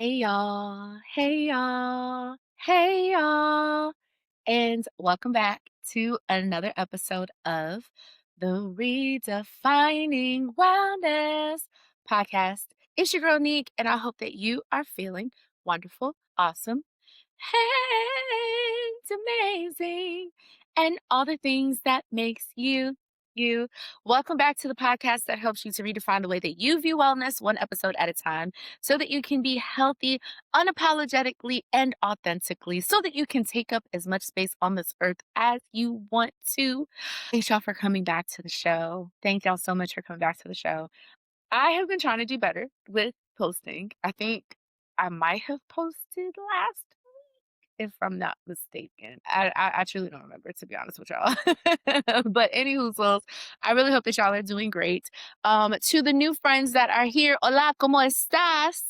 Hey y'all, hey y'all, hey y'all, and welcome back to another episode of the Redefining Wellness podcast. It's your girl Neek, and I hope that you are feeling wonderful, awesome, and amazing, and all the things that makes you. Welcome back to the podcast that helps you to redefine the way that you view wellness one episode at a time so that you can be healthy unapologetically and authentically so that you can take up as much space on this earth as you want to. Thanks y'all for coming back to the show. Thank y'all so much for coming back to the show. I have been trying to do better with posting. I think I might have posted last if I'm not mistaken. I truly don't remember, to be honest with y'all. But anywho, so I really hope that y'all are doing great. To the new friends that are here, hola, ¿cómo estás?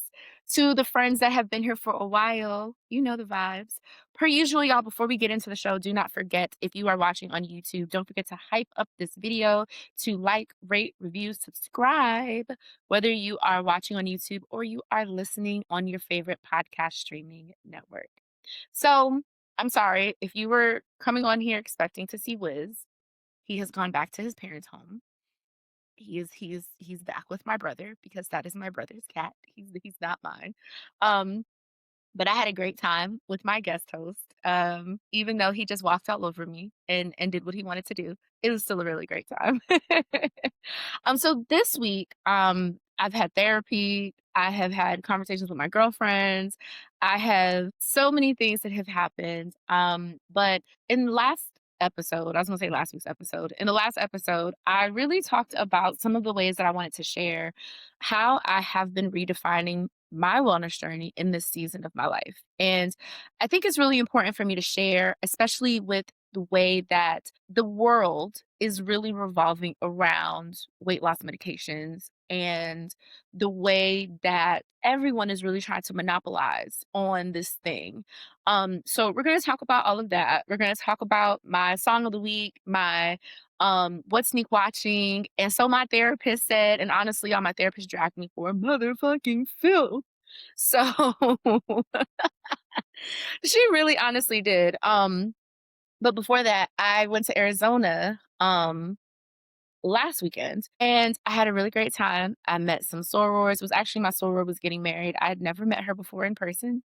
To the friends that have been here for a while, you know the vibes. Per usual, y'all, before we get into the show, do not forget if you are watching on YouTube, don't forget to hype up this video, to like, rate, review, subscribe, whether you are watching on YouTube or you are listening on your favorite podcast streaming network. So I'm sorry if you were coming on here expecting to see Wiz. He has gone back to his parents' home. He's back with my brother because that is my brother's cat. He's not mine. Um, but I had a great time with my guest host. Even though he just walked all over me and did what he wanted to do, it was still a really great time. So this week, I've had therapy. I have had conversations with my girlfriends. I have so many things that have happened. But in the last episode, I was gonna say last week's episode. In the last episode, I really talked about some of the ways that I wanted to share how I have been redefining my wellness journey in this season of my life. And I think it's really important for me to share, especially with the way that the world is really revolving around weight loss medications and the way that everyone is really trying to monopolize on this thing. So we're going to talk about all of that. We're going to talk about my song of the week, my what's sneak watching. And so my therapist said, and honestly, all my therapist dragged me for motherfucking filth. So she really honestly did. But before that, I went to Arizona last weekend and I had a really great time. I met some sorors. It was actually my soror was getting married. I had never met her before in person.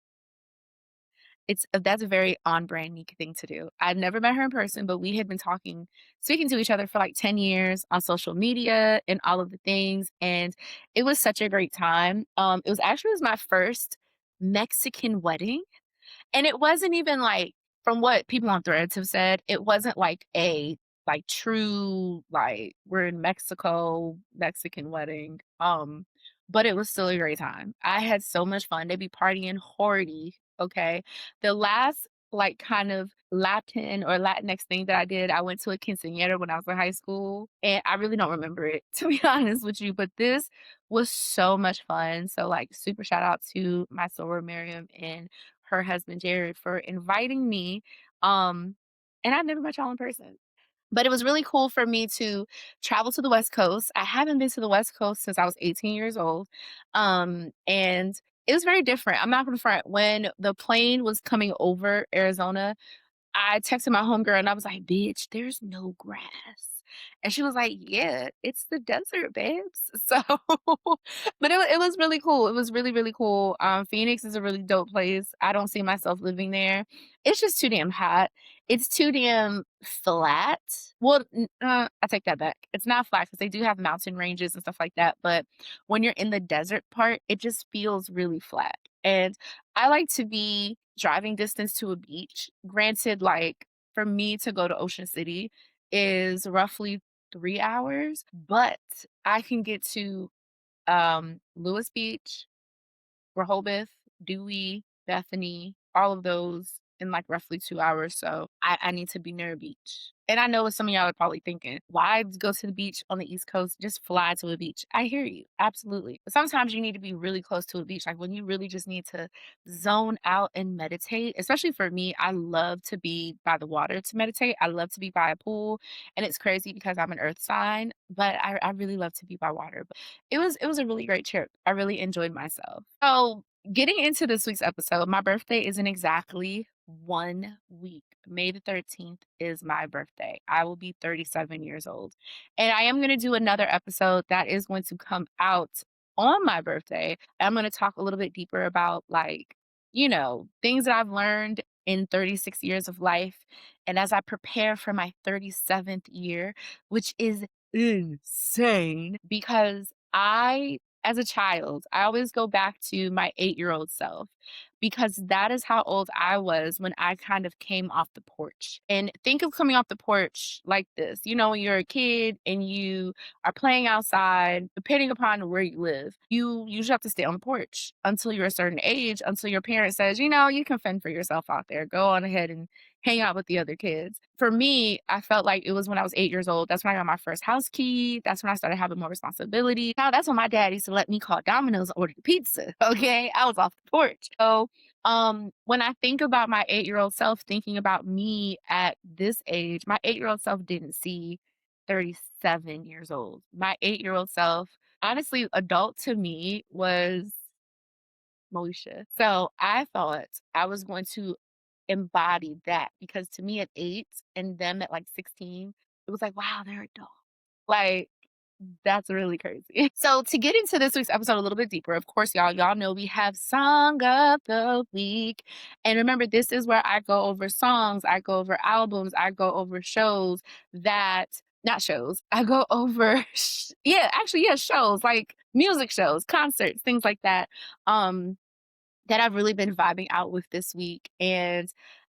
That's a very on brand Nick thing to do. I'd never met her in person, but we had been speaking to each other for like 10 years on social media and all of the things. And it was such a great time. It was my first Mexican wedding. And it wasn't even like from what people on Threads have said, it wasn't like a like true like we're in Mexico Mexican wedding. But it was still a great time. I had so much fun. They be partying hardy. Okay. The last like kind of Latin or Latinx thing that I did, I went to a quinceañera when I was in high school, and I really don't remember it to be honest with you. But this was so much fun. So like super shout out to my soror Miriam and her husband Jared for inviting me. And I've never met y'all in person. But it was really cool for me to travel to the West Coast. I haven't been to the West Coast since I was 18 years old. And it was very different. I'm not gonna front. When the plane was coming over Arizona, I texted my homegirl and I was like, "Bitch, there's no grass." And she was like, "Yeah, it's the desert, babes." So, but it was really cool. It was really, really cool. Phoenix is a really dope place. I don't see myself living there. It's just too damn hot. It's too damn flat. Well, I take that back. It's not flat because they do have mountain ranges and stuff like that. But when you're in the desert part, it just feels really flat. And I like to be driving distance to a beach. Granted, like for me to go to Ocean City is roughly 3 hours, but I can get to Lewis Beach, Rehoboth, Dewey, Bethany, all of those in like roughly 2 hours. So I need to be near a beach. And I know what some of y'all are probably thinking, why go to the beach on the East Coast? Just fly to a beach. I hear you. Absolutely. But sometimes you need to be really close to a beach. Like when you really just need to zone out and meditate. Especially for me, I love to be by the water to meditate. I love to be by a pool. And it's crazy because I'm an earth sign, but I really love to be by water. It was a really great trip. I really enjoyed myself. So getting into this week's episode, my birthday is in exactly 1 week. May the 13th is my birthday. I will be 37 years old. And I am going to do another episode that is going to come out on my birthday. I'm going to talk a little bit deeper about, like, things that I've learned in 36 years of life. And as I prepare for my 37th year, which is insane because as a child, I always go back to my 8-year-old self because that is how old I was when I kind of came off the porch. And think of coming off the porch like this. When you're a kid and you are playing outside, depending upon where you live, you usually have to stay on the porch until you're a certain age, until your parent says, you can fend for yourself out there. Go on ahead and hang out with the other kids. For me, I felt like it was when I was 8 years old. That's when I got my first house key. That's when I started having more responsibility. Now, that's when my dad used to let me call Domino's and order the pizza. Okay. I was off the porch. So, when I think about my 8-year-old self, thinking about me at this age, my 8-year-old self didn't see 37 years old. My 8-year-old self, honestly, adult to me was Moesha. So I thought I was going to embody that because to me at 8 and them at like 16, it was like, wow, they're adults. Like, that's really crazy. So to get into this week's episode a little bit deeper, of course, y'all know we have Song of the Week. And remember, this is where I go over songs, I go over albums, I go over shows that not shows. I go over shows like music shows, concerts, things like that. That I've really been vibing out with this week. And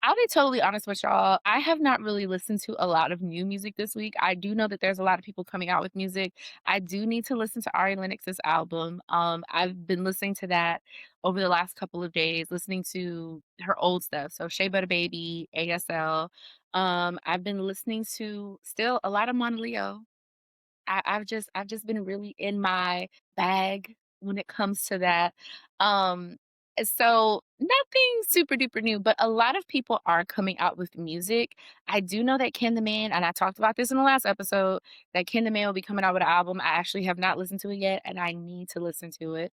I'll be totally honest with y'all. I have not really listened to a lot of new music this week. I do know that there's a lot of people coming out with music. I do need to listen to Ari Lennox's album. I've been listening to that over the last couple of days, listening to her old stuff. So Shea Butter Baby, ASL. I've been listening to still a lot of Mon Leo. I've just been really in my bag when it comes to that. Um, so nothing super duper new, but a lot of people are coming out with music. I do know that Ken the Man, and I talked about this in the last episode, that Ken the Man will be coming out with an album. I actually have not listened to it yet, and I need to listen to it.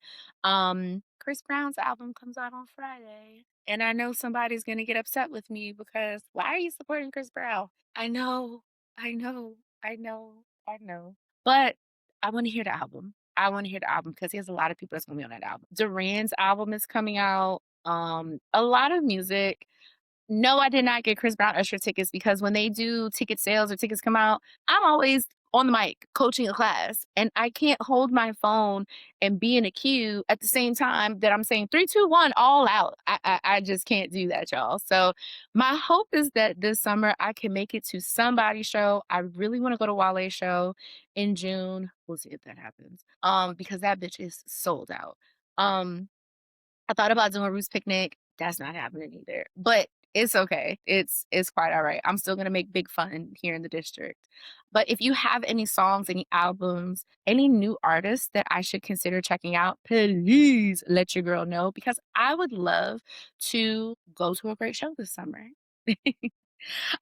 Chris Brown's album comes out on Friday. And I know somebody's gonna get upset with me because why are you supporting Chris Brown? I know, I know, I know, I know. But I wanna hear the album. I wanna hear the album because he has a lot of people that's gonna be on that album. Duran's album is coming out. A lot of music. No, I did not get Chris Brown Usher tickets because when they do ticket sales or tickets come out, I'm always on the mic coaching a class, and I can't hold my phone and be in a queue at the same time that I'm saying 3, 2, 1, all out. I just can't do that, y'all. So my hope is that this summer I can make it to somebody's show. I really want to go to Wale's show in June. We'll see if that happens. Because that bitch is sold out. Um, I thought about doing Roots Picnic. That's not happening either. But it's okay. It's quite all right. I'm still gonna make big fun here in the district. But if you have any songs, any albums, any new artists that I should consider checking out, please let your girl know because I would love to go to a great show this summer. All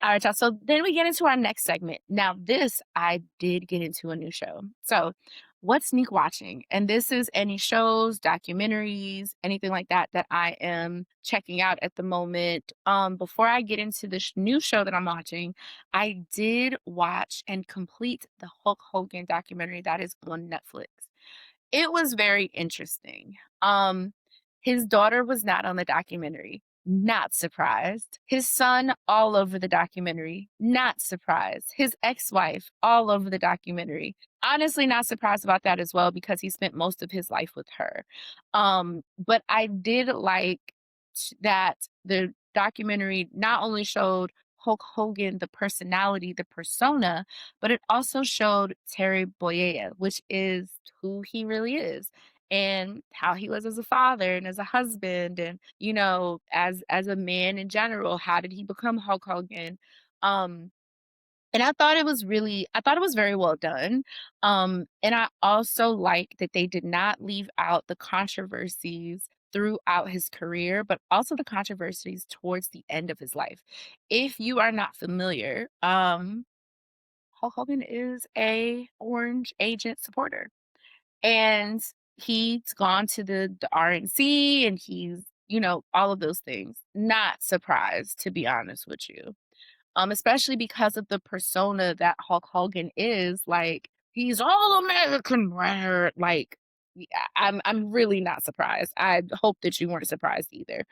right, y'all. So then we get into our next segment. Now, this I did get into a new show. So, what's sneak watching? And this is any shows, documentaries, anything like that that I am checking out at the moment. Before I get into this new show that I'm watching, I did watch and complete the Hulk Hogan documentary that is on Netflix. It was very interesting. His daughter was not on the documentary. Not surprised. His son, all over the documentary. Not surprised. His ex-wife, all over the documentary. Honestly, not surprised about that as well because he spent most of his life with her. But I did like that the documentary not only showed Hulk Hogan, the personality, the persona, but it also showed Terry Boyea, which is who he really is and how he was as a father and as a husband and as a man in general. How did he become Hulk Hogan? um and I thought it was very well done. And I also like that they did not leave out the controversies throughout his career, but also the controversies towards the end of his life. If you are not familiar, Hulk Hogan is a Orange Agent supporter. And He's gone to the RNC and he's, all of those things. Not surprised, to be honest with you. Especially because of the persona that Hulk Hogan is, like, he's all American, rah, like, yeah, I'm really not surprised. I hope that you weren't surprised either.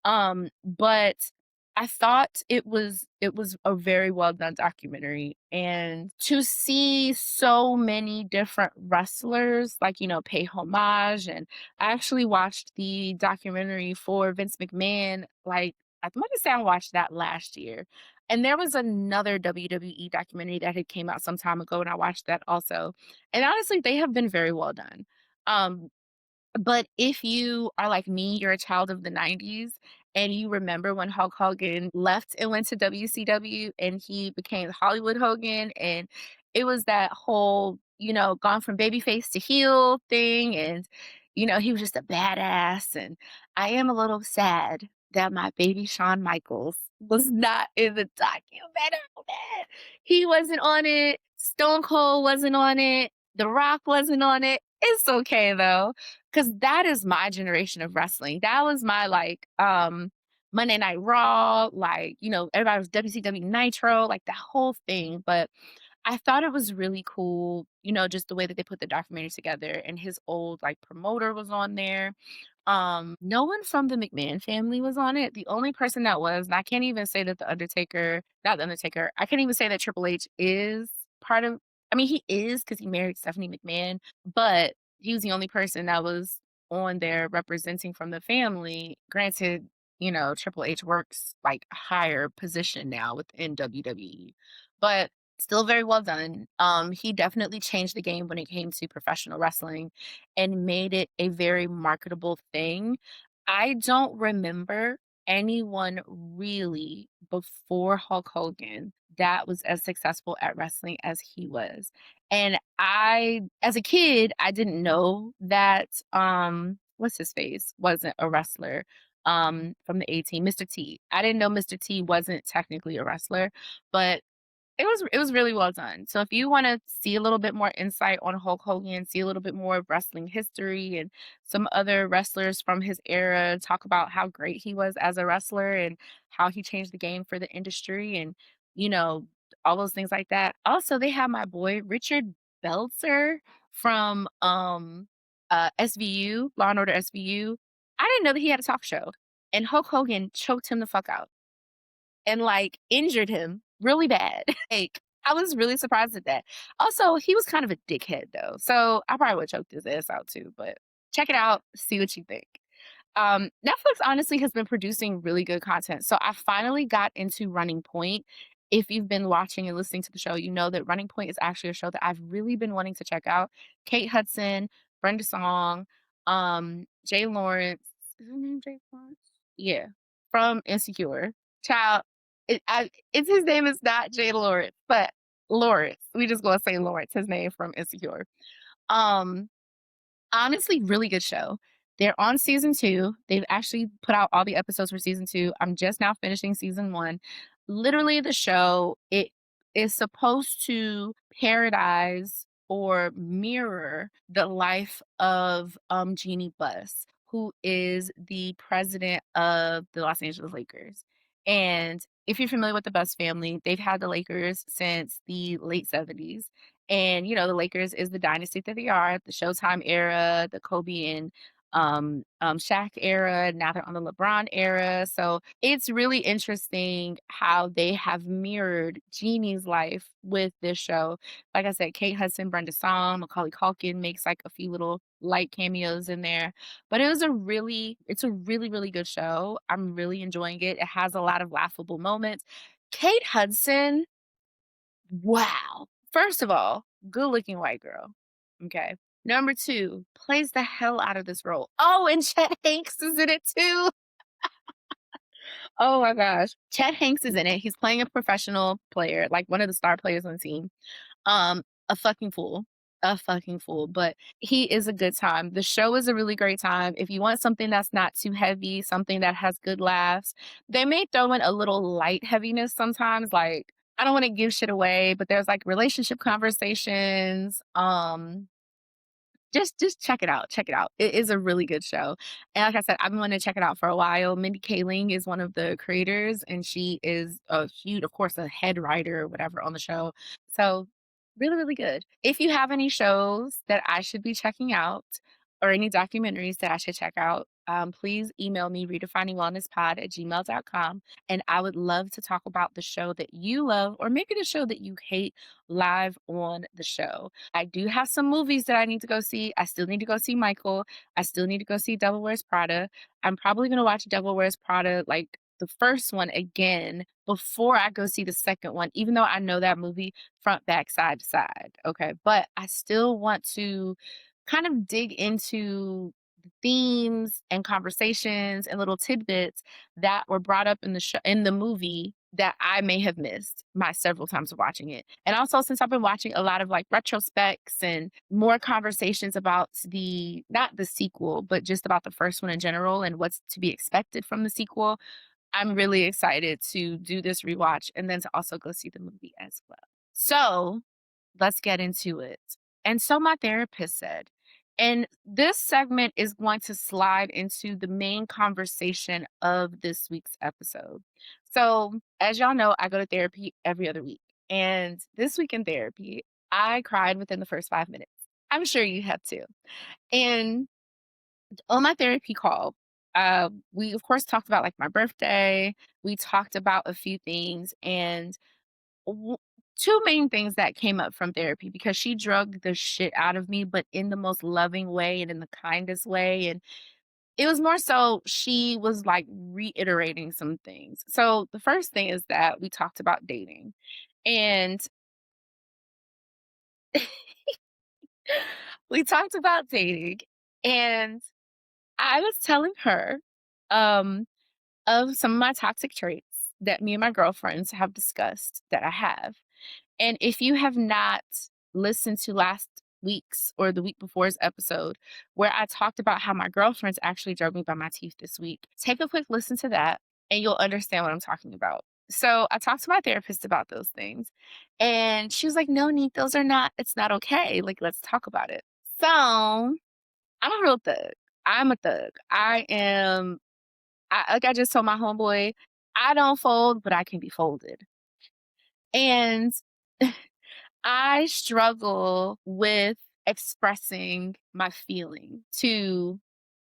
But I thought it was a very well done documentary, and to see so many different wrestlers, like, pay homage, and I actually watched the documentary for Vince McMahon, like, I want to say I watched that last year. And there was another WWE documentary that had came out some time ago, and I watched that also. And honestly, they have been very well done. Um, but if you are like me, you're a child of the 90s and you remember when Hulk Hogan left and went to WCW and he became Hollywood Hogan, and it was that whole, gone from babyface to heel thing, and he was just a badass, and I am a little sad that my baby Shawn Michaels was not in the documentary. He wasn't on it. Stone Cold wasn't on it. The Rock wasn't on it. It's okay though, 'cause that is my generation of wrestling. That was my, like, Monday Night Raw, like, everybody was WCW Nitro, like, that whole thing, but I thought it was really cool, just the way that they put the documentary together, and his old, like, promoter was on there. No one from the McMahon family was on it. The only person that was, and I can't even say that not the Undertaker, I can't even say that Triple H is part of, I mean, he is because he married Stephanie McMahon, but he was the only person that was on there representing from the family. Granted, Triple H works like a higher position now within WWE, but still very well done. He definitely changed the game when it came to professional wrestling and made it a very marketable thing. I don't remember anyone really before Hulk Hogan that was as successful at wrestling as he was. And as a kid, I didn't know that, what's his face wasn't a wrestler, from the 18, Mr. T. I didn't know Mr. T wasn't technically a wrestler, but it was really well done. So if you wanna see a little bit more insight on Hulk Hogan, see a little bit more of wrestling history and some other wrestlers from his era, talk about how great he was as a wrestler and how he changed the game for the industry and, you know, all those things like that. Also, they have my boy Richard Belzer from, SVU, Law& and Order SVU. I didn't know that he had a talk show, and Hulk Hogan choked him the fuck out and, like, injured him really bad. Like, I was really surprised at that. Also, he was kind of a dickhead, though, so I probably would choke his ass out too, but check it out, see what you think. Netflix honestly has been producing really good content, so I finally got into Running Point. If you've been watching and listening to the show, you know that Running Point is actually a show that I've really been wanting to check out. Kate Hudson, Brenda Song, Jay Lawrence. Is his name Jay Lawrence? Yeah, from Insecure. Child, it's his name is not Jay Lawrence, but Lawrence. We just gonna say Lawrence, his name from Insecure. Um, Honestly, really good show. They're on season 2. They've actually put out all the episodes for season 2. I'm just now finishing season 1. Literally, the show, it is supposed to parodize or mirror the life of Jeannie Buss, who is the president of the Los Angeles Lakers. And if you're familiar with the Buss family, they've had the Lakers since the late 70s. And, the Lakers is the dynasty that they are, the Showtime era, the Kobe and Shaq era. Now they're on the LeBron era. So it's really interesting how they have mirrored Jeannie's life with this show. Like I said, Kate Hudson, Brenda Song, Macaulay Culkin makes like a few little light cameos in there. But it's a really, really good show. I'm really enjoying it. It has a lot of laughable moments. Kate Hudson, wow. First of all, good-looking white girl, okay? Number 2, plays the hell out of this role. Oh, and Chet Hanks is in it too. Oh my gosh. Chet Hanks is in it. He's playing a professional player, like one of the star players on the team. A fucking fool. A fucking fool, but he is a good time. The show is a really great time. If you want something that's not too heavy, something that has good laughs, they may throw in a little light heaviness sometimes, like, I don't wanna give shit away, but there's, like, relationship conversations, Just check it out, check it out. It is a really good show, and like I said, I've been wanting to check it out for a while. Mindy Kaling is one of the creators, and she is a huge, of course, a head writer or whatever on the show. So, really, really good. If you have any shows that I should be checking out or any documentaries that I should check out, please email me redefiningwellnesspod@gmail.com, and I would love to talk about the show that you love or maybe the show that you hate live on the show. I do have some movies that I need to go see. I still need to go see Michael. I still need to go see Devil Wears Prada. I'm probably gonna watch Devil Wears Prada, like, the first one again before I go see the second one, even though I know that movie front, back, side to side, okay? But I still want to kind of dig into the themes and conversations and little tidbits that were brought up in the movie that I may have missed my several times of watching it. And also since I've been watching a lot of like retrospects and more conversations about the not the sequel, but just about the first one in general and what's to be expected from the sequel, I'm really excited to do this rewatch and then to also go see the movie as well. So, let's get into it. And so my therapist said, and this segment is going to slide into the main conversation of this week's episode. So, as y'all know, I go to therapy every other week. And this week in therapy, I cried within the first 5 minutes. I'm sure you have too. And on my therapy call, we of course talked about like my birthday. We talked about a few things, and w- two main things that came up from therapy because she drugged the shit out of me, but in the most loving way and in the kindest way. And it was more so she was like reiterating some things. So the first thing is that we talked about dating. And we talked about dating. And I was telling her um, of some of my toxic traits that me and my girlfriends have discussed that I have. And if you have not listened to last week's or the week before's episode, where I talked about how my girlfriends actually drug me by my teeth this week, take a quick listen to that and you'll understand what I'm talking about. So I talked to my therapist about those things, and she was like, "No, Neek, those are not, it's not okay. Like, let's talk about it." So I'm a real thug. I'm a thug. Like I just told my homeboy, I don't fold, but I can be folded. And I struggle with expressing my feeling to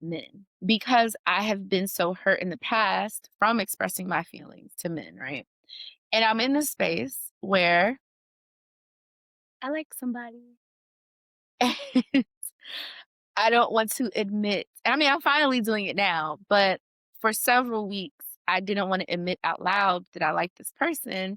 men because I have been so hurt in the past from expressing my feelings to men, right? And I'm in this space where I like somebody. And I don't want to admit, I mean, I'm finally doing it now, but for several weeks, I didn't want to admit out loud that I like this person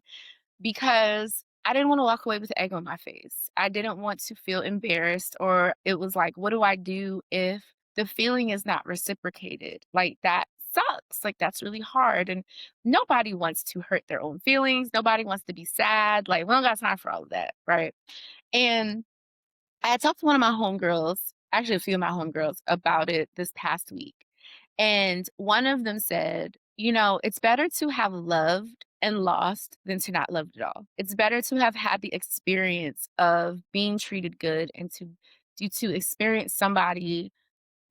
because I didn't wanna walk away with egg on my face. I didn't want to feel embarrassed, or it was like, what do I do if the feeling is not reciprocated? Like, that sucks, like, that's really hard, and nobody wants to hurt their own feelings, nobody wants to be sad, like, we don't got time for all of that, right? And I had talked to one of my homegirls, actually a few of my homegirls, about it this past week. And one of them said, it's better to have loved and lost than to not loved at all. It's better to have had the experience of being treated good and to experience somebody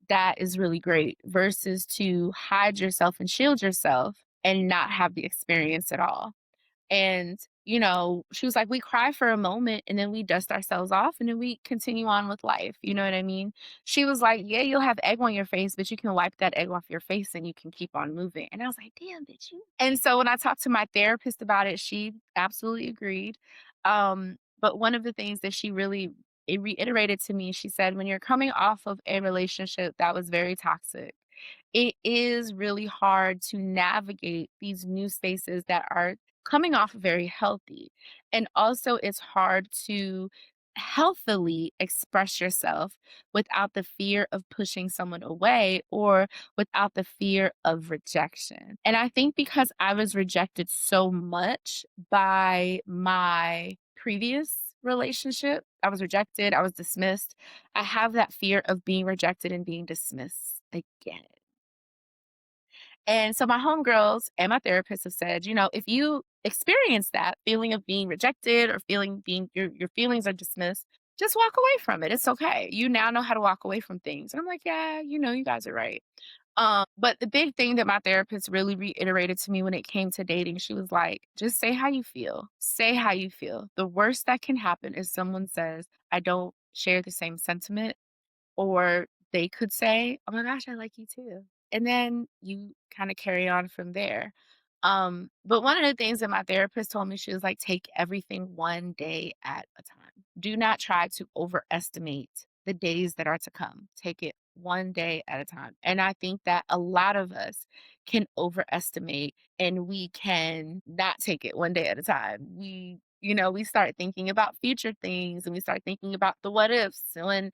that is really great versus to hide yourself and shield yourself and not have the experience at all. And, she was like, we cry for a moment and then we dust ourselves off and then we continue on with life. You know what I mean? She was like, yeah, you'll have egg on your face, but you can wipe that egg off your face and you can keep on moving. And I was like, damn, bitch, you. And so when I talked to my therapist about it, she absolutely agreed. But one of the things that she really it reiterated to me, she said, when you're coming off of a relationship that was very toxic, it is really hard to navigate these new spaces that are coming off very healthy. And also, it's hard to healthily express yourself without the fear of pushing someone away or without the fear of rejection. And I think because I was rejected so much by my previous relationship, I was rejected, I was dismissed. I have that fear of being rejected and being dismissed again. And so my homegirls and my therapist have said, if you experience that feeling of being rejected or feeling being your feelings are dismissed, just walk away from it. It's okay. You now know how to walk away from things. And I'm like, yeah, you guys are right. But the big thing that my therapist really reiterated to me when it came to dating, she was like, just say how you feel. Say how you feel. The worst that can happen is someone says, I don't share the same sentiment, or they could say, "Oh my gosh, I like you too." And then you kinda carry on from there. But one of the things that my therapist told me, she was like, "Take everything one day at a time. Do not try to overestimate the days that are to come. Take it one day at a time." And I think that a lot of us can overestimate, and we can not take it one day at a time. We start thinking about future things, and we start thinking about the what ifs, when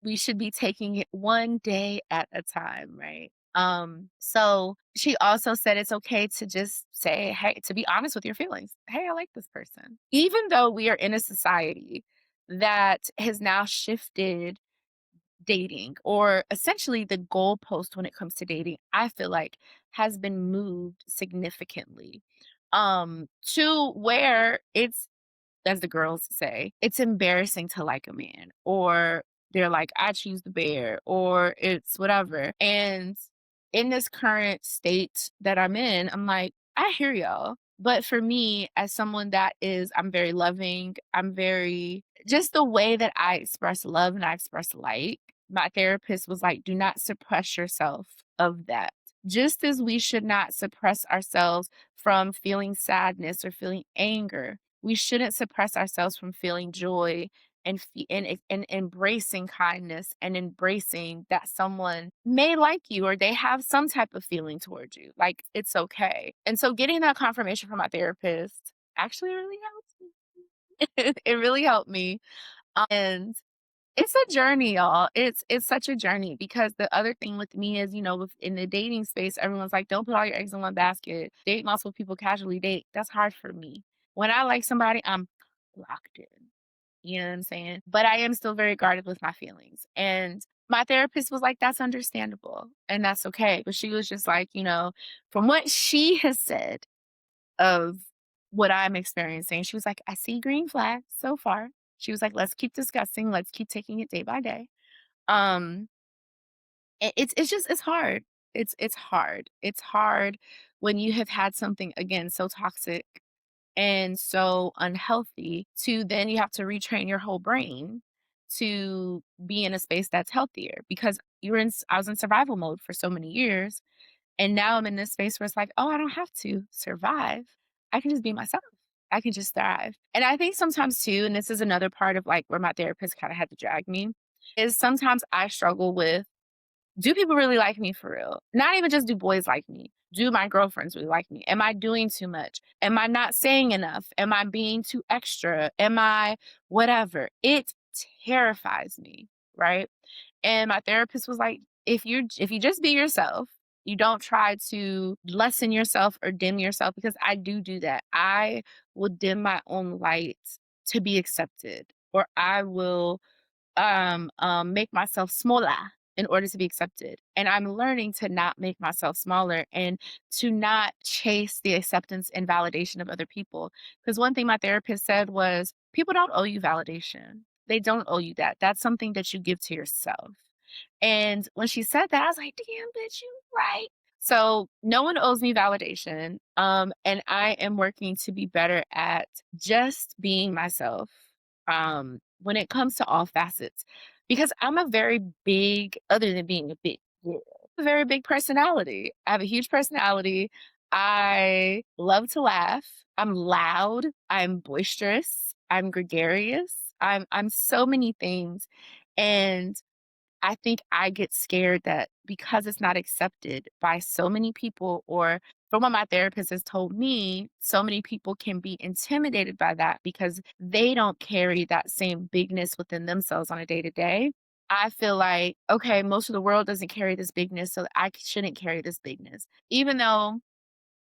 we should be taking it one day at a time, right? So she also said it's okay to just say, hey, to be honest with your feelings. Hey, I like this person. Even though we are in a society that has now shifted dating, or essentially the goalpost when it comes to dating, I feel like has been moved significantly, to where it's, as the girls say, it's embarrassing to like a man, or they're like, I choose the bear, or it's whatever. And in this current state that I'm in, I'm like, I hear y'all. But for me, as someone that is, I'm very loving, I'm very, just the way that I express love and I express like, my therapist was like, do not suppress yourself of that. Just as we should not suppress ourselves from feeling sadness or feeling anger, we shouldn't suppress ourselves from feeling joy and embracing kindness and embracing that someone may like you, or they have some type of feeling towards you. Like, it's okay. And so getting that confirmation from my therapist actually really helped me. It really helped me. And it's a journey, y'all. It's such a journey, because the other thing with me is, in the dating space, everyone's like, "Don't put all your eggs in one basket. Date multiple people, casually date." That's hard for me. When I like somebody, I'm locked in. You know what I'm saying? But I am still very guarded with my feelings. And my therapist was like, "That's understandable, and that's okay." But she was just like, from what she has said of what I'm experiencing, she was like, "I see green flags so far." She was like, "Let's keep discussing. Let's keep taking it day by day." Um, it's just, it's hard. It's hard. It's hard when you have had something, again, so toxic and so unhealthy, to then you have to retrain your whole brain to be in a space that's healthier, because I was in survival mode for so many years, and now I'm in this space where it's like, "Oh, I don't have to survive. I can just be myself. I can just thrive." And I think sometimes too, and this is another part of, like, where my therapist kinda had to drag me, is sometimes I struggle with, do people really like me for real? Not even just do boys like me. Do my girlfriends really like me? Am I doing too much? Am I not saying enough? Am I being too extra? Am I whatever? It terrifies me, right? And my therapist was like, if you just be yourself, you don't try to lessen yourself or dim yourself, because I do that. I will dim my own light to be accepted, or I will make myself smaller in order to be accepted. And I'm learning to not make myself smaller, and to not chase the acceptance and validation of other people. Because one thing my therapist said was, people don't owe you validation. They don't owe you that. That's something that you give to yourself. And when she said that, I was like, damn, bitch, you right. So no one owes me validation. And I am working to be better at just being myself, when it comes to all facets. Because I'm a very big, other than being a big girl, a very big personality. I have a huge personality. I love to laugh. I'm loud. I'm boisterous. I'm gregarious. I'm so many things. And I think I get scared that, because it's not accepted by so many people, or from what my therapist has told me, so many people can be intimidated by that because they don't carry that same bigness within themselves on a day to day. I feel like, okay, most of the world doesn't carry this bigness, so I shouldn't carry this bigness. Even though,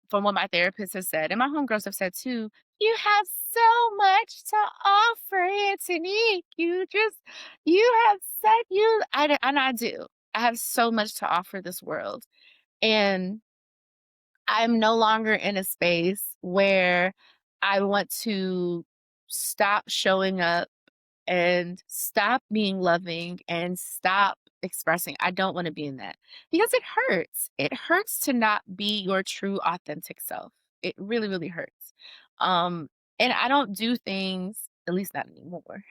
from what my therapist has said, and my homegirls have said too, you have so much to offer, Anthony. You have said and I do. I have so much to offer this world. And I'm no longer in a space where I want to stop showing up and stop being loving and stop expressing, I don't want to be in that because it hurts. It hurts to not be your true authentic self. It really, really hurts. Um, and I don't do things, at least not anymore.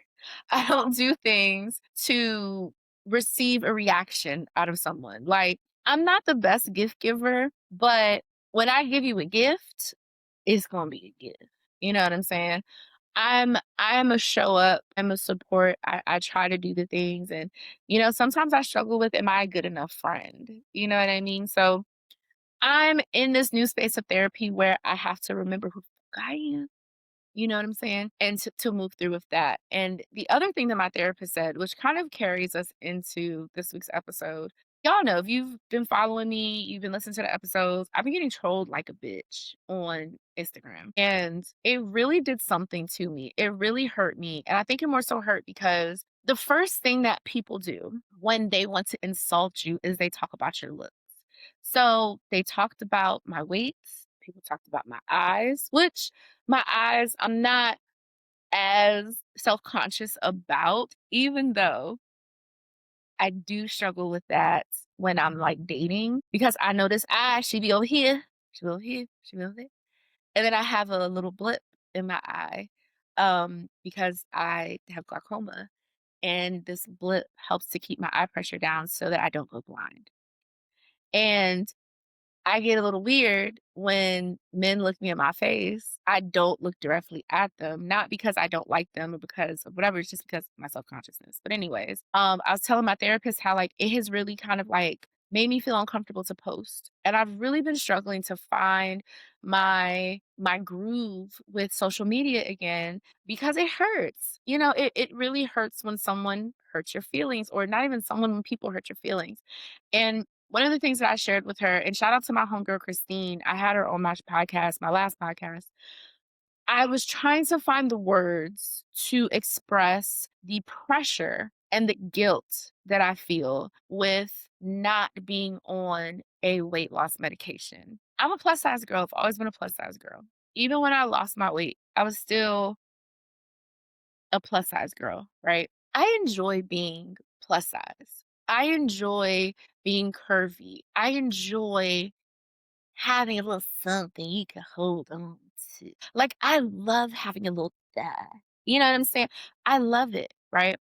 I don't do things to receive a reaction out of someone. Like, I'm not the best gift giver, but when I give you a gift, it's gonna be a gift. You know what I'm saying? I'm a show up, I'm a support. I try to do the things and sometimes I struggle with am I a good enough friend? You know what I mean? So I'm in this new space of therapy where I have to remember who the fuck I am. You know what I'm saying? And to move through with that. And the other thing that my therapist said, which kind of carries us into this week's episode, y'all know if you've been following me, you've been listening to the episodes, I've been getting trolled like a bitch on Instagram. And it really did something to me. It really hurt me. And I think it more so hurt because the first thing that people do when they want to insult you is they talk about your looks. So they talked about my weight. People talked about my eyes, which my eyes, I'm not as self-conscious about, even though I do struggle with that when I'm, like, dating because I know this eye, she be over here, she be over here, she be over there, and then I have a little blip in my eye, because I have glaucoma, and this blip helps to keep my eye pressure down so that I don't go blind, and I get a little weird when men look me in my face. I don't look directly at them, not because I don't like them or because of whatever, it's just because of my self-consciousness. But anyways, I was telling my therapist how like it has really kind of like made me feel uncomfortable to post. And I've really been struggling to find my groove with social media again because it hurts. It really hurts when someone hurts your feelings or not even someone when people hurt your feelings. And one of the things that I shared with her, and shout out to my homegirl Christine, I had her on my podcast, my last podcast. I was trying to find the words to express the pressure and the guilt that I feel with not being on a weight loss medication. I'm a plus size girl. I've always been a plus size girl. Even when I lost my weight, I was still a plus size girl, right? I enjoy being plus size. I enjoy being curvy. I enjoy having a little something you can hold on to. Like, I love having a little thigh. You know what I'm saying? I love it, right?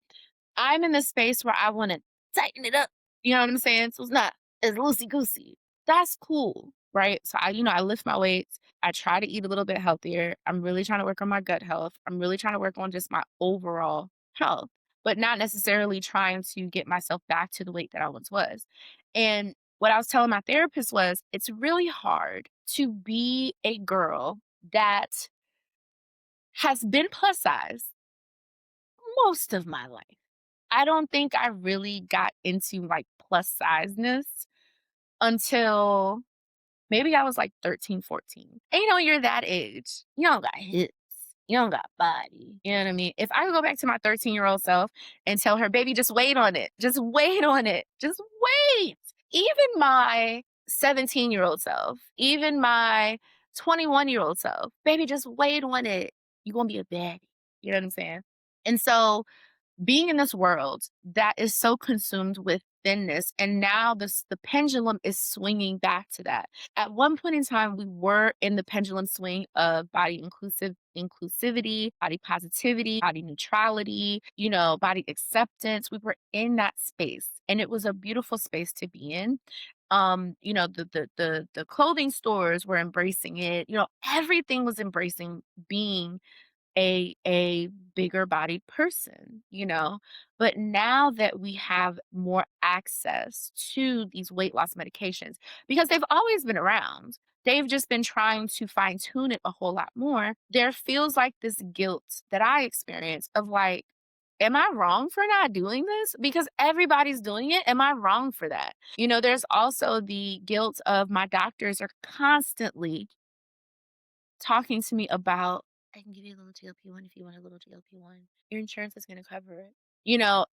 I'm in the space where I wanna tighten it up, you know what I'm saying? So it's not as loosey goosey. That's cool, right? So I lift my weights. I try to eat a little bit healthier. I'm really trying to work on my gut health. I'm really trying to work on just my overall health, but not necessarily trying to get myself back to the weight that I once was. And what I was telling my therapist was it's really hard to be a girl that has been plus size most of my life. I don't think I really got into, like, plus sizeness until maybe I was, like, 13, 14. And, when you're that age, you don't got hips, you don't got body, you know what I mean? If I could go back to my 13-year-old self and tell her, "Baby, just wait on it. Just wait on it. Just wait." Even my 17-year-old self, even my 21-year-old self, "Baby, just wait on it. You gonna be a baddie." You know what I'm saying? And so being in this world that is so consumed with thinness and now the pendulum is swinging back to that. At one point in time we were in the pendulum swing of body inclusivity, body positivity, body neutrality, body acceptance. We were in that space and it was a beautiful space to be in. The clothing stores were embracing it. Everything was embracing being a bigger bodied person, But now that we have more access to these weight loss medications, because they've always been around, they've just been trying to fine tune it a whole lot more. There feels like this guilt that I experience of like, am I wrong for not doing this? Because everybody's doing it. Am I wrong for that? There's also the guilt of my doctors are constantly talking to me about, I can give you a little GLP-1 if you want a little GLP-1. Your insurance is going to cover it.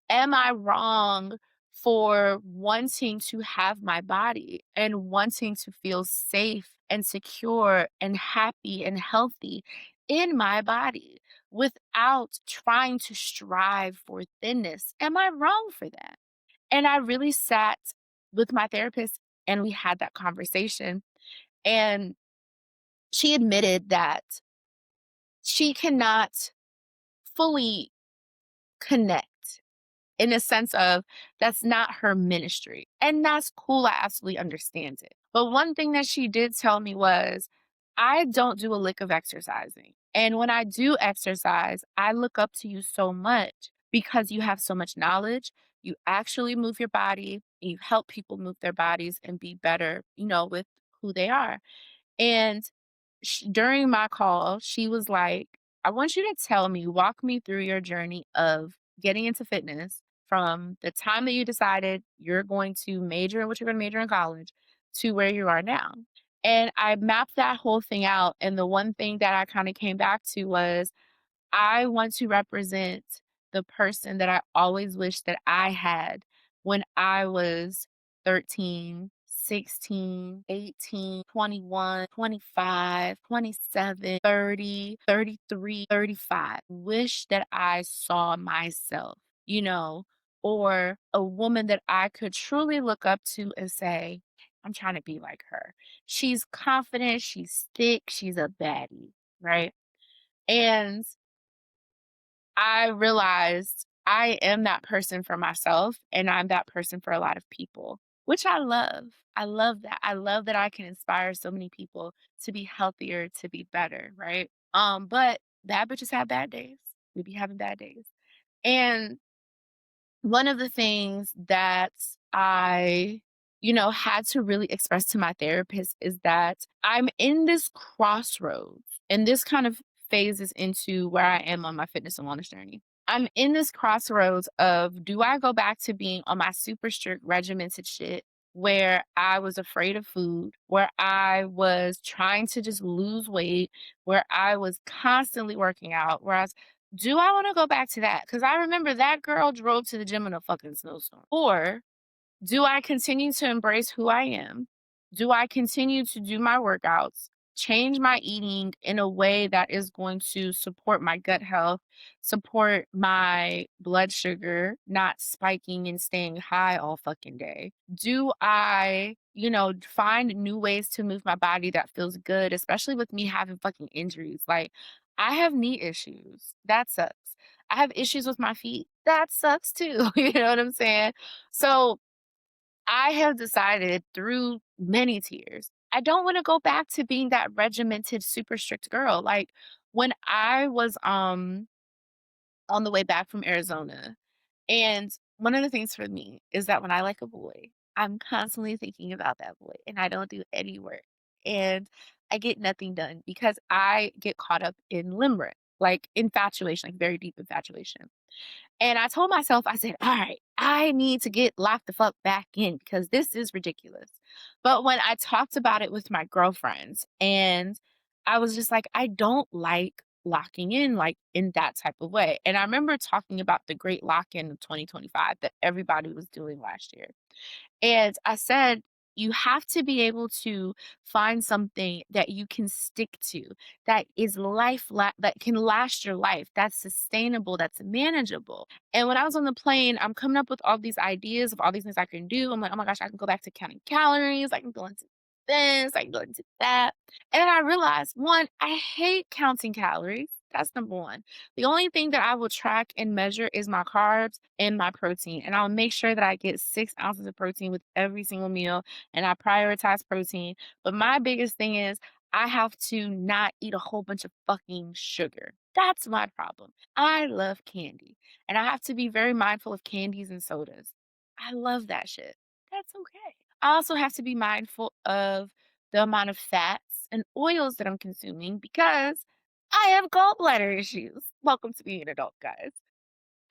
Am I wrong for wanting to have my body and wanting to feel safe and secure and happy and healthy in my body? without trying to strive for thinness. Am I wrong for that? And I really sat with my therapist and we had that conversation. And she admitted that she cannot fully connect in a sense of that's not her ministry. And that's cool. I absolutely understand it. But one thing that she did tell me was, I don't do a lick of exercising. And when I do exercise, I look up to you so much because you have so much knowledge. You actually move your body, you help people move their bodies and be better, with who they are. And during my call, she was like, I want you to tell me, walk me through your journey of getting into fitness from the time that you decided you're going to major in what you're going to major in college to where you are now. And I mapped that whole thing out. And the one thing that I kind of came back to was I want to represent the person that I always wished that I had when I was 13, 16, 18, 21, 25, 27, 30, 33, 35. Wish that I saw myself, or a woman that I could truly look up to and say, I'm trying to be like her. She's confident, she's thick, she's a baddie, right? And I realized I am that person for myself and I'm that person for a lot of people, which I love. I love that. I love that I can inspire so many people to be healthier, to be better, right? But bad bitches have bad days. We be having bad days. And one of the things that I, had to really express to my therapist is that I'm in this crossroads, and this kind of phases into where I am on my fitness and wellness journey. I'm in this crossroads of, do I go back to being on my super strict regimented shit where I was afraid of food, where I was trying to just lose weight, where I was constantly working out, where I was do I wanna go back to that? Because I remember that girl drove to the gym in a fucking snowstorm. Or do I continue to embrace who I am? Do I continue to do my workouts, change my eating in a way that is going to support my gut health, support my blood sugar not spiking and staying high all fucking day? Do I, find new ways to move my body that feels good, especially with me having fucking injuries? Like, I have knee issues. That sucks. I have issues with my feet. That sucks too. You know what I'm saying? So I have decided through many tears, I don't want to go back to being that regimented, super strict girl. Like when I was on the way back from Arizona, and one of the things for me is that when I like a boy, I'm constantly thinking about that boy and I don't do any work. And I get nothing done because I get caught up in limerick, like infatuation, like very deep infatuation. And I told myself, I said, all right, I need to get locked the fuck back in because this is ridiculous. But when I talked about it with my girlfriends, and I was just like, I don't like locking in like in that type of way. And I remember talking about the great lock in of 2025 that everybody was doing last year. And I said, you have to be able to find something that you can stick to, that is that can last your life, that's sustainable, that's manageable. And when I was on the plane, I'm coming up with all these ideas of all these things I can do. I'm like, oh my gosh, I can go back to counting calories. I can go into this. I can go into that. And then I realized, one, I hate counting calories. That's number one. The only thing that I will track and measure is my carbs and my protein. And I'll make sure that I get 6 ounces of protein with every single meal and I prioritize protein. But my biggest thing is I have to not eat a whole bunch of fucking sugar. That's my problem. I love candy and I have to be very mindful of candies and sodas. I love that shit. That's okay. I also have to be mindful of the amount of fats and oils that I'm consuming because I have gallbladder issues. Welcome to being an adult, guys.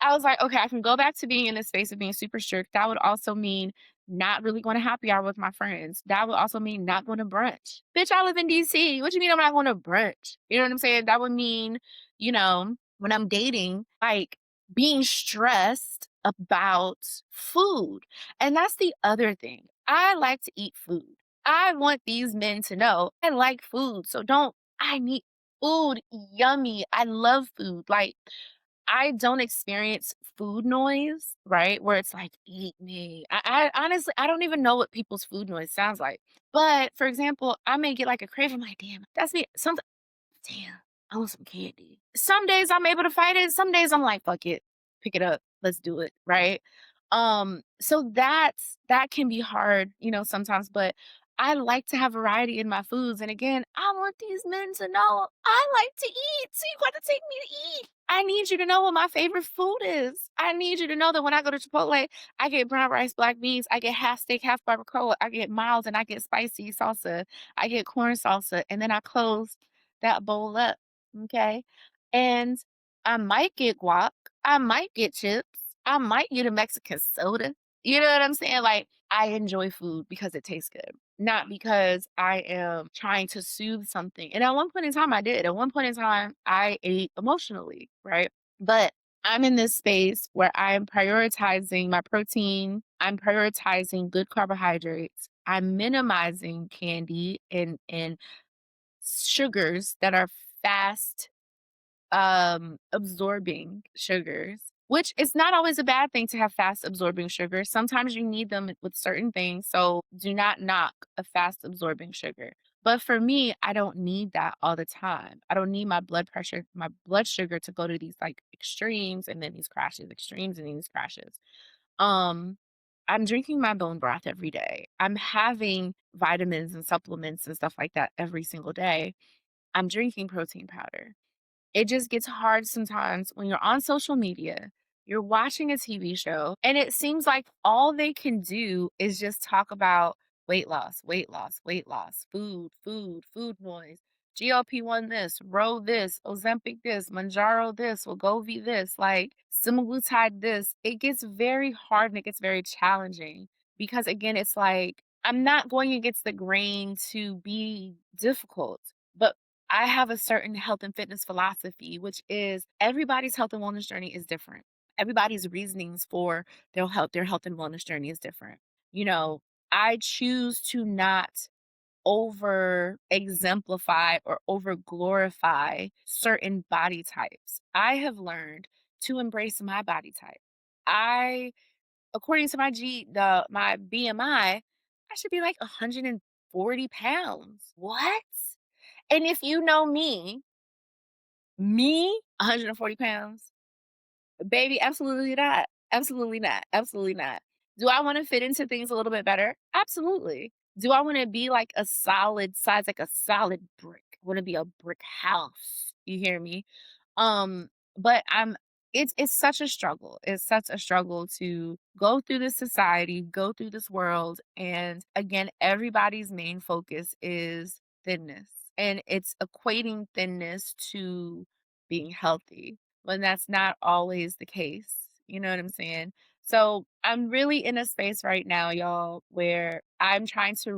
I was like, okay, I can go back to being in this space of being super strict. That would also mean not really going to happy hour with my friends. That would also mean not going to brunch. Bitch, I live in DC. What you mean I'm not going to brunch? You know what I'm saying? That would mean, when I'm dating, like being stressed about food. And that's the other thing. I like to eat food. I want these men to know I like food. So don't, I need Food, yummy. I love food. Like, I don't experience food noise, right? Where it's like, eat me. I honestly, I don't even know what people's food noise sounds like. But for example, I may get like a craving, I'm like, damn, that's me. Damn, I want some candy. Some days I'm able to fight it. Some days I'm like, fuck it, pick it up, let's do it, right? So that can be hard, sometimes, but I like to have variety in my foods. And again, I want these men to know I like to eat. So you got to take me to eat. I need you to know what my favorite food is. I need you to know that when I go to Chipotle, I get brown rice, black beans, I get half steak, half barbacoa, I get mild and I get spicy salsa, I get corn salsa, and then I close that bowl up, okay? And I might get guac, I might get chips, I might get a Mexican soda. You know what I'm saying? Like, I enjoy food because it tastes good, not because I am trying to soothe something. And at one point in time, I did. At one point in time, I ate emotionally, right? But I'm in this space where I'm prioritizing my protein, I'm prioritizing good carbohydrates, I'm minimizing candy and sugars that are fast absorbing sugars, which is not always a bad thing to have fast absorbing sugars. Sometimes you need them with certain things, so do not knock a fast absorbing sugar. But for me, I don't need that all the time. I don't need my blood pressure, my blood sugar to go to these like extremes and then these crashes, extremes and these crashes. Um, I'm drinking my bone broth every day. I'm having vitamins and supplements and stuff like that every single day. I'm drinking protein powder. It just gets hard sometimes when you're on social media, you're watching a TV show, and it seems like all they can do is just talk about weight loss, weight loss, weight loss, food, food, food noise, GLP-1 this, Row this, Ozempic this, Manjaro this, Wegovy this, like semaglutide this. It gets very hard and it gets very challenging because again, it's like I'm not going against the grain to be difficult, but I have a certain health and fitness philosophy, which is everybody's health and wellness journey is different. Everybody's reasonings for their health and wellness journey is different. You know, I choose to not over exemplify or over glorify certain body types. I have learned to embrace my body type. I, according to my BMI, I should be like 140 pounds. What? And if you know me, 140 pounds, baby, absolutely not. Absolutely not. Absolutely not. Do I want to fit into things a little bit better? Absolutely. Do I want to be like a solid size, like a solid brick? I want to be a brick house. You hear me? But it's such a struggle. It's such a struggle to go through this society, go through this world. And again, everybody's main focus is thinness. And it's equating thinness to being healthy when that's not always the case. You know what I'm saying? So I'm really in a space right now, y'all, where I'm trying to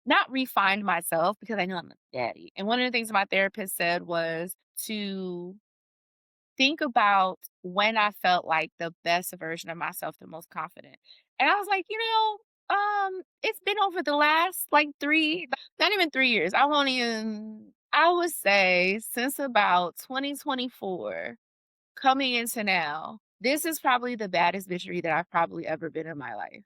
not refine myself because I know I'm a daddy. And one of the things my therapist said was to think about when I felt like the best version of myself, the most confident. And I was like, it's been over the last like not even 3 years. I would say since about 2024 coming into now, this is probably the baddest bitchery that I've probably ever been in my life.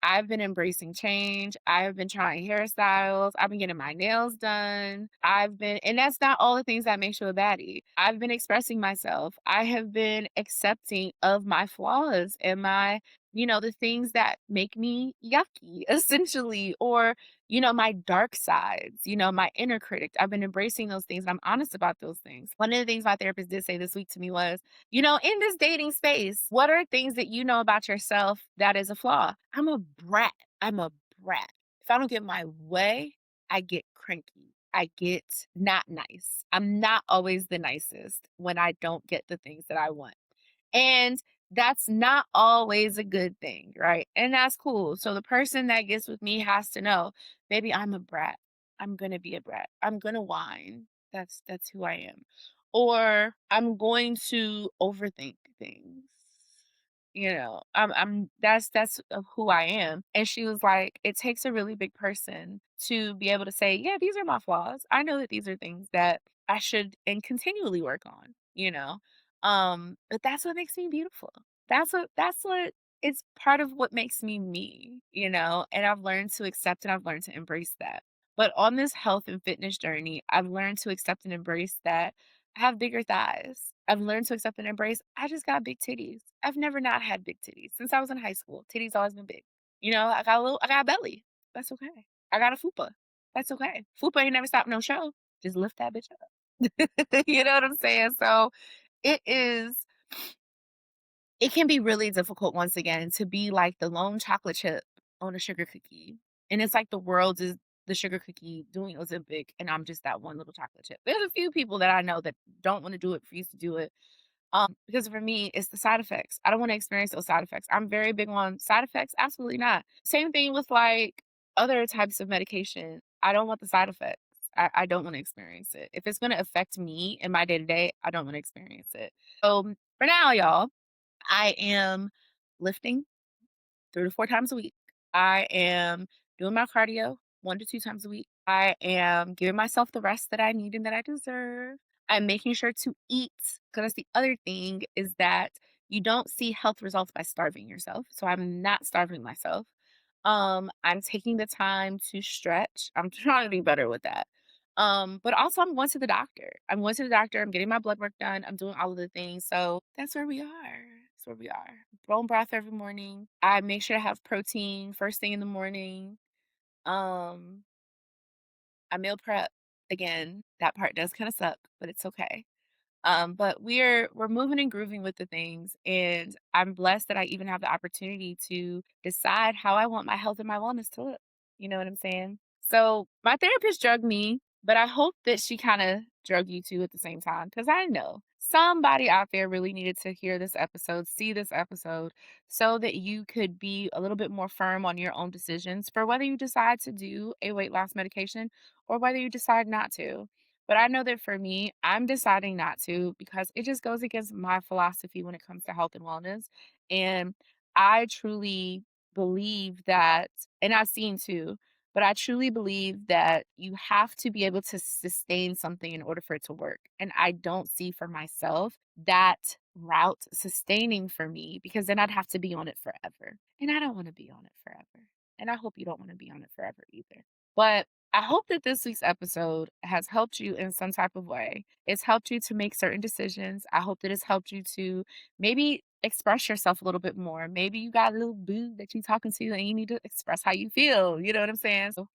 I've been embracing change. I have been trying hairstyles. I've been getting my nails done. And that's not all the things that makes you a baddie. I've been expressing myself. I have been accepting of my flaws and the things that make me yucky, essentially, or, my dark sides, my inner critic. I've been embracing those things and I'm honest about those things. One of the things my therapist did say this week to me was, in this dating space, what are things that you know about yourself that is a flaw? I'm a brat. I'm a brat. If I don't get my way, I get cranky. I get not nice. I'm not always the nicest when I don't get the things that I want. And that's not always a good thing, right? And that's cool. So the person that gets with me has to know, baby, I'm a brat. I'm gonna be a brat. I'm gonna whine. That's who I am. Or I'm going to overthink things. I'm that's who I am. And she was like, it takes a really big person to be able to say, yeah, these are my flaws. I know that these are things that I should and continually work on. But that's what makes me beautiful. That's what it's part of what makes me me, and I've learned to accept and I've learned to embrace that. But on this health and fitness journey, I've learned to accept and embrace that I have bigger thighs. I've learned to accept and embrace I just got big titties. I've never not had big titties since I was in high school. Titties always been big. I got a belly. That's okay. I got a fupa. That's okay. Fupa ain't never stopped no show. Just lift that bitch up. You know what I'm saying? So it is it can be really difficult once again to be like the lone chocolate chip on a sugar cookie. And it's like the world is the sugar cookie doing Ozempic and I'm just that one little chocolate chip. There's a few people that I know that don't want to do it, refuse to do it. Because for me, it's the side effects. I don't want to experience those side effects. I'm very big on side effects. Absolutely not. Same thing with like other types of medication. I don't want the side effects. I don't want to experience it. If it's going to affect me in my day to day, I don't want to experience it. So for now, y'all, I am lifting 3 to 4 times a week. I am doing my cardio 1 to 2 times a week. I am giving myself the rest that I need and that I deserve. I'm making sure to eat because that's the other thing is that you don't see health results by starving yourself. So I'm not starving myself. I'm taking the time to stretch. I'm trying to be better with that. But also I'm going to the doctor. I'm going to the doctor. I'm getting my blood work done. I'm doing all of the things. So that's where we are. That's where we are. Bone broth every morning. I make sure to have protein first thing in the morning. Um, I meal prep. Again, that part does kind of suck, but it's okay. But we're moving and grooving with the things, and I'm blessed that I even have the opportunity to decide how I want my health and my wellness to look. You know what I'm saying? So my therapist drugged me, but I hope that she kind of drug you too at the same time because I know somebody out there really needed to hear this episode, see this episode, so that you could be a little bit more firm on your own decisions for whether you decide to do a weight loss medication or whether you decide not to. But I know that for me, I'm deciding not to because it just goes against my philosophy when it comes to health and wellness. And I truly believe that, and I've seen too, but I truly believe that you have to be able to sustain something in order for it to work. And I don't see for myself that route sustaining for me because then I'd have to be on it forever. And I don't want to be on it forever. And I hope you don't want to be on it forever either. But I hope that this week's episode has helped you in some type of way. It's helped you to make certain decisions. I hope that it's helped you to maybe express yourself a little bit more. Maybe you got a little boo that you're talking to and you need to express how you feel. You know what I'm saying? So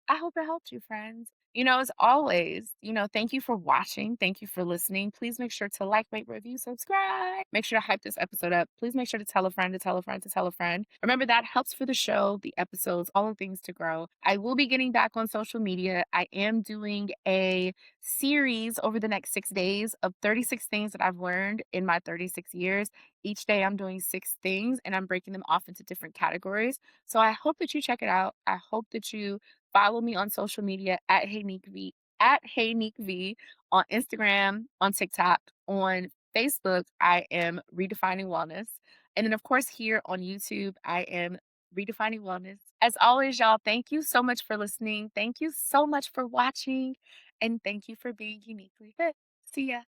I hope it helped you, friends. As always, thank you for watching. Thank you for listening. Please make sure to like, rate, review, subscribe. Make sure to hype this episode up. Please make sure to tell a friend, to tell a friend, to tell a friend. Remember, that helps for the show, the episodes, all the things to grow. I will be getting back on social media. I am doing a series over the next 6 days of 36 things that I've learned in my 36 years. Each day, I'm doing 6 things and I'm breaking them off into different categories. So I hope that you check it out. I hope that you follow me on social media at HeyNeekV on Instagram, on TikTok, on Facebook. I am Redefining Wellness. And then, of course, here on YouTube, I am Redefining Wellness. As always, y'all, thank you so much for listening. Thank you so much for watching. And thank you for being uniquely fit. See ya.